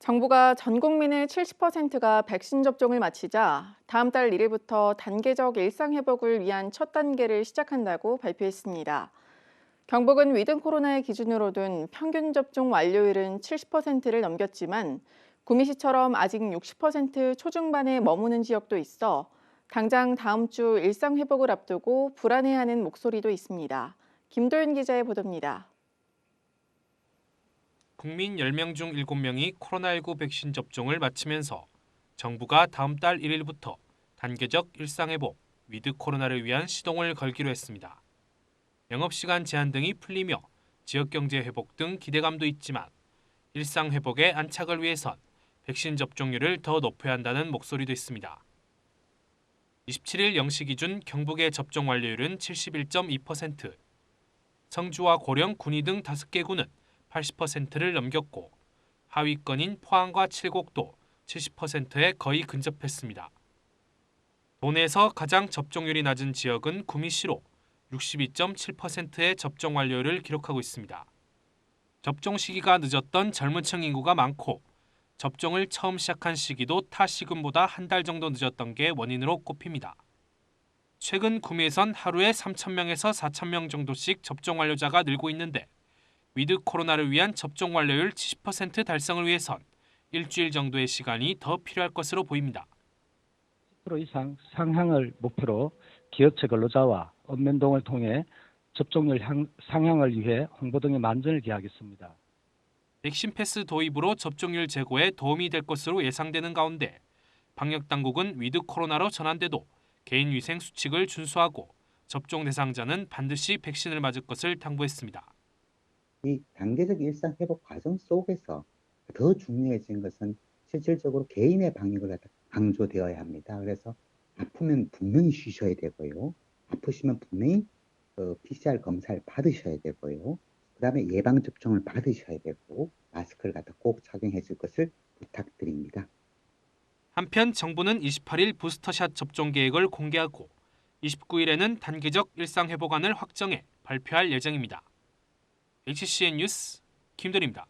정부가 전 국민의 70%가 백신 접종을 마치자 다음 달 1일부터 단계적 일상 회복을 위한 첫 단계를 시작한다고 발표했습니다. 경북은 위드 코로나의 기준으로 둔 평균 접종 완료율은 70%를 넘겼지만 구미시처럼 아직 60% 초중반에 머무는 지역도 있어 당장 다음 주 일상 회복을 앞두고 불안해하는 목소리도 있습니다. 김도윤 기자의 보도입니다. 국민 10명 중 7명이 코로나19 백신 접종을 마치면서 정부가 다음 달 1일부터 단계적 일상회복, 위드 코로나를 위한 시동을 걸기로 했습니다. 영업시간 제한 등이 풀리며 지역경제 회복 등 기대감도 있지만 일상회복의 안착을 위해선 백신 접종률을 더 높여야 한다는 목소리도 있습니다. 27일 0시 기준 경북의 접종 완료율은 71.2%, 성주와 고령, 군위 등 5개 구는 80%를 넘겼고 하위권인 포항과 칠곡도 70%에 거의 근접했습니다. 도내에서 가장 접종률이 낮은 지역은 구미시로 62.7%의 접종 완료율을 기록하고 있습니다. 접종 시기가 늦었던 젊은 층 인구가 많고 접종을 처음 시작한 시기도 타 시군보다 한 달 정도 늦었던 게 원인으로 꼽힙니다. 최근 구미에선 하루에 3,000명에서 4,000명 정도씩 접종 완료자가 늘고 있는데 위드 코로나를 위한 접종 완료율 70% 달성을 위해선 일주일 정도의 시간이 더 필요할 것으로 보입니다. 10% 이상 상향을 목표로 기업체 근로자와 읍면동을 통해 접종률 상향을 위해 홍보 등의 만전을 기하겠습니다. 백신 패스 도입으로 접종률 제고에 도움이 될 것으로 예상되는 가운데 방역당국은 위드 코로나로 전환돼도 개인위생 수칙을 준수하고 접종 대상자는 반드시 백신을 맞을 것을 당부했습니다. 이 단계적 일상 회복 과정 속에서 더 중요해진 것은 실질적으로 개인의 방역을 갖다 강조되어야 합니다. 그래서 아프면 분명히 쉬셔야 되고요. 아프시면 분명히 PCR 검사를 받으셔야 되고요. 그다음에 예방 접종을 받으셔야 되고 마스크를 갖다 꼭 착용해 줄 것을 부탁드립니다. 한편 정부는 28일 부스터샷 접종 계획을 공개하고 29일에는 단계적 일상 회복안을 확정해 발표할 예정입니다. HCN 뉴스 김도리입니다.